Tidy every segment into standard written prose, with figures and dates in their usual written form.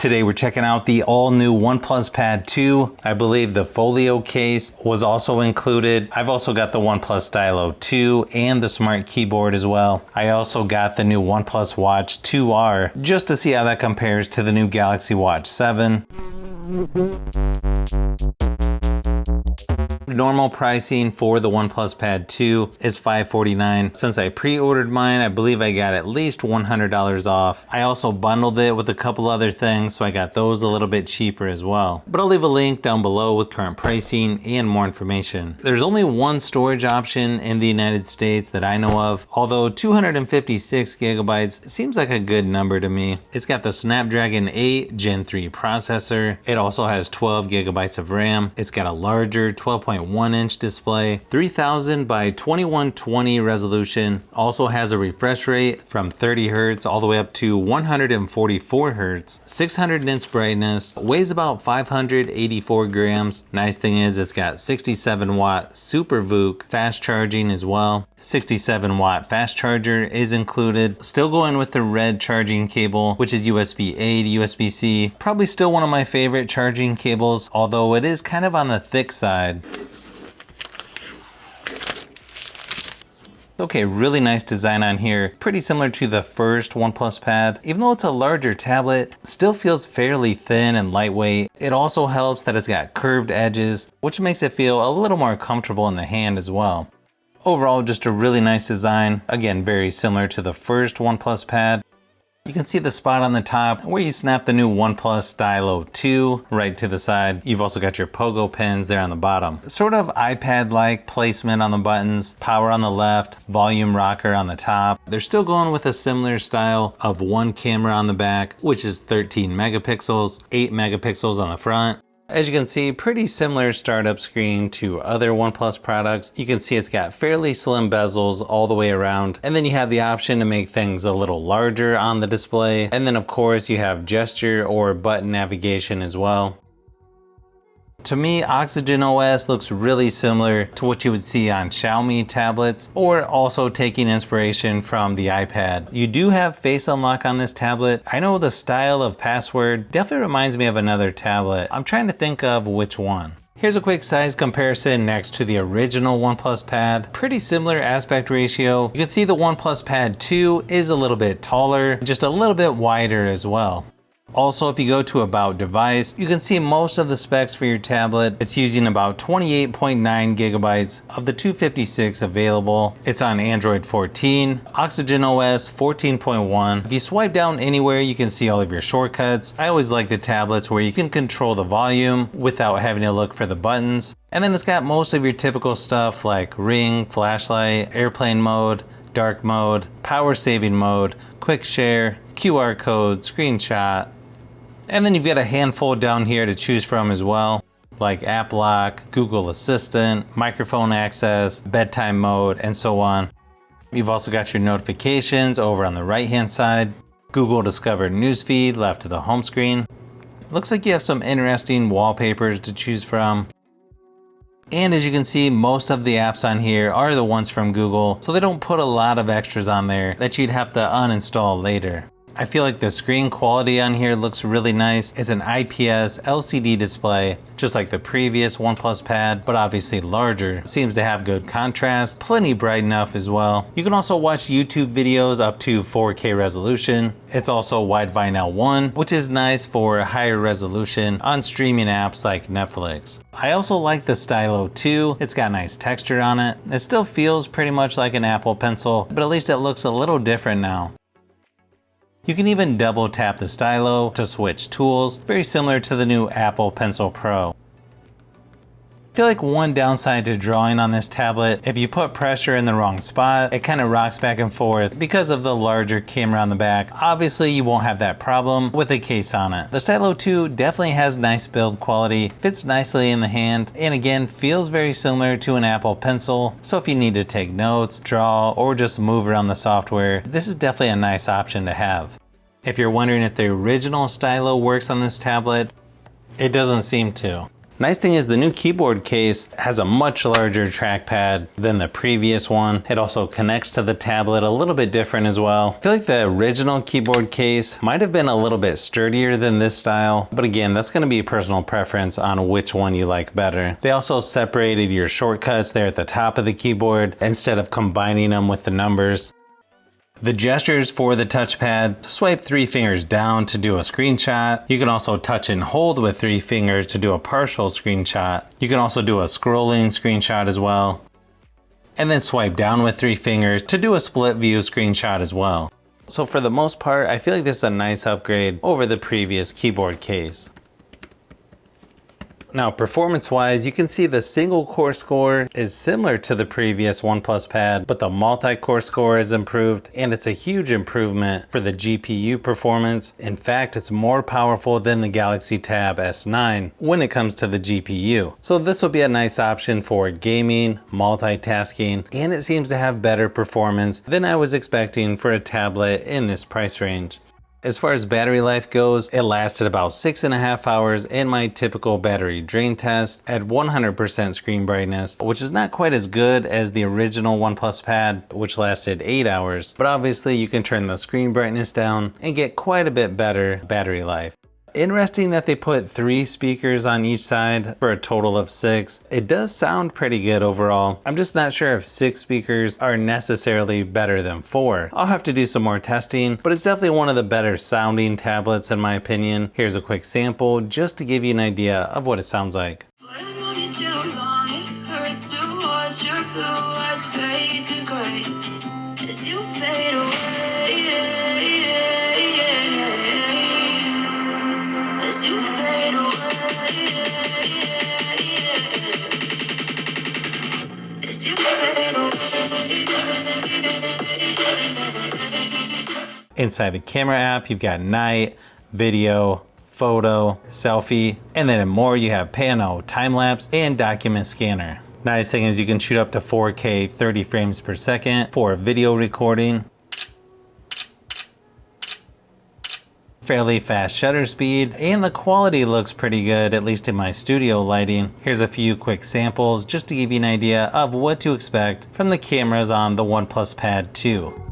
Today we're checking out the all-new OnePlus Pad 2. I believe the folio case was also included. I've also got the OnePlus Stylo 2 and the smart keyboard as well. I also got the new OnePlus Watch 2R just to see how that compares to the new Galaxy Watch 7. Normal pricing for the OnePlus Pad 2 is $549. Since I pre-ordered mine, I believe I got at least $100 off. I also bundled it with a couple other things, so I got those a little bit cheaper as well. But I'll leave a link down below with current pricing and more information. There's only one storage option in the United States that I know of, although 256 gigabytes seems like a good number to me. It's got the Snapdragon 8 Gen 3 processor. It also has 12 gigabytes of RAM. It's got a larger 12.1-inch display, 3000 by 2120 resolution, also has a refresh rate from 30 Hz all the way up to 144 Hz, 600 nits brightness, weighs about 584 grams. Nice thing is it's got 67 watt Super VOOC fast charging as well. 67 watt fast charger is included. Still going with the red charging cable, which is USB-A to USB-C. Probably still one of my favorite charging cables, although it is kind of on the thick side. Okay, really nice design on here. Pretty similar to the first OnePlus Pad. Even though it's a larger tablet, still feels fairly thin and lightweight. It also helps that it's got curved edges, which makes it feel a little more comfortable in the hand as well. Overall, just a really nice design. Again, very similar to the first OnePlus Pad. You can see the spot on the top where you snap the new OnePlus Stylo 2 right to the side. You've also got your pogo pins there on the bottom. Sort of iPad-like placement on the buttons, power on the left, volume rocker on the top. They're still going with a similar style of one camera on the back, which is 13 megapixels, 8 megapixels on the front. As you can see, pretty similar startup screen to other OnePlus products. You can see it's got fairly slim bezels all the way around. And then you have the option to make things a little larger on the display. And then of course you have gesture or button navigation as well. To me, Oxygen OS looks really similar to what you would see on Xiaomi tablets, or also taking inspiration from the iPad. You do have Face Unlock on this tablet. I know the style of password definitely reminds me of another tablet. I'm trying to think of which one. Here's a quick size comparison next to the original OnePlus Pad. Pretty similar aspect ratio. You can see the OnePlus Pad 2 is a little bit taller, just a little bit wider as well. Also, if you go to About Device, you can see most of the specs for your tablet. It's using about 28.9 gigabytes of the 256 available. It's on Android 14, Oxygen OS 14.1. If you swipe down anywhere, you can see all of your shortcuts. I always like the tablets where you can control the volume without having to look for the buttons. And then it's got most of your typical stuff like ring, flashlight, airplane mode, dark mode, power saving mode, quick share, QR code, screenshot. And then you've got a handful down here to choose from as well, like App Lock, Google Assistant, microphone access, bedtime mode, and so on. You've also got your notifications over on the right-hand side, Google Discover Newsfeed left to the home screen. Looks like you have some interesting wallpapers to choose from. And as you can see, most of the apps on here are the ones from Google, so they don't put a lot of extras on there that you'd have to uninstall later. I feel like the screen quality on here looks really nice. It's an IPS LCD display, just like the previous OnePlus Pad, but obviously larger. Seems to have good contrast, plenty bright enough as well. You can also watch YouTube videos up to 4K resolution. It's also Widevine L1, which is nice for higher resolution on streaming apps like Netflix. I also like the Stylo 2. It's got nice texture on it. It still feels pretty much like an Apple Pencil, but at least it looks a little different now. You can even double tap the stylo to switch tools, very similar to the new Apple Pencil Pro. I feel like one downside to drawing on this tablet, if you put pressure in the wrong spot, it kind of rocks back and forth because of the larger camera on the back. Obviously, you won't have that problem with a case on it. The Stylo 2 definitely has nice build quality, fits nicely in the hand, and again, feels very similar to an Apple Pencil. So if you need to take notes, draw, or just move around the software, this is definitely a nice option to have. If you're wondering if the original Stylo works on this tablet, it doesn't seem to. Nice thing is the new keyboard case has a much larger trackpad than the previous one. It also connects to the tablet a little bit different as well. I feel like the original keyboard case might have been a little bit sturdier than this style, but again, that's going to be personal preference on which one you like better. They also separated your shortcuts there at the top of the keyboard instead of combining them with the numbers. The gestures for the touchpad: swipe 3 fingers down to do a screenshot. You can also touch and hold with 3 fingers to do a partial screenshot. You can also do a scrolling screenshot as well. And then swipe down with 3 fingers to do a split view screenshot as well. So for the most part, I feel like this is a nice upgrade over the previous keyboard case. Now, performance-wise, you can see the single core score is similar to the previous OnePlus Pad, but the multi-core score is improved, and it's a huge improvement for the GPU performance. In fact, it's more powerful than the Galaxy Tab S9 when it comes to the GPU. So this will be a nice option for gaming, multitasking, and it seems to have better performance than I was expecting for a tablet in this price range. As far as battery life goes, it lasted about 6.5 hours in my typical battery drain test at 100% screen brightness, which is not quite as good as the original OnePlus Pad, which lasted 8 hours. But obviously you can turn the screen brightness down and get quite a bit better battery life. Interesting that they put 3 speakers on each side for a total of 6. It does sound pretty good overall. I'm just not sure if 6 speakers are necessarily better than 4. I'll have to do some more testing, but it's definitely one of the better sounding tablets in my opinion. Here's a quick sample just to give you an idea of what it sounds like. Inside the camera app, you've got night, video, photo, selfie, and then in more you have pano, time-lapse, and document scanner. Nice thing is you can shoot up to 4K 30 frames per second for video recording. Fairly fast shutter speed, and the quality looks pretty good, at least in my studio lighting. Here's a few quick samples just to give you an idea of what to expect from the cameras on the OnePlus Pad 2.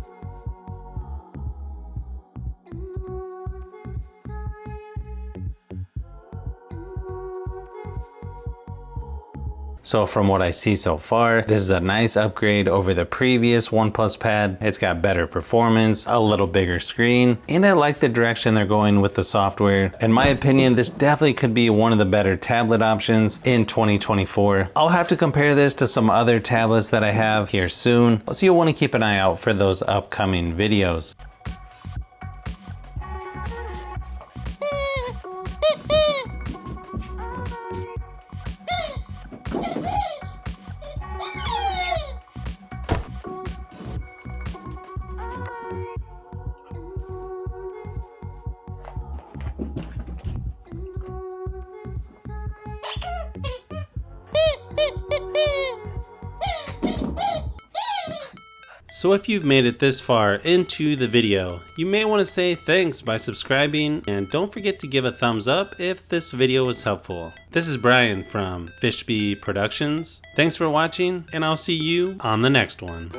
So from what I see so far, this is a nice upgrade over the previous OnePlus Pad. It's got better performance, a little bigger screen, and I like the direction they're going with the software. In my opinion, this definitely could be one of the better tablet options in 2024. I'll have to compare this to some other tablets that I have here soon, so you'll want to keep an eye out for those upcoming videos. So if you've made it this far into the video, you may want to say thanks by subscribing, and don't forget to give a thumbs up if this video was helpful. This is Brian from Fishbee Productions. Thanks for watching, and I'll see you on the next one.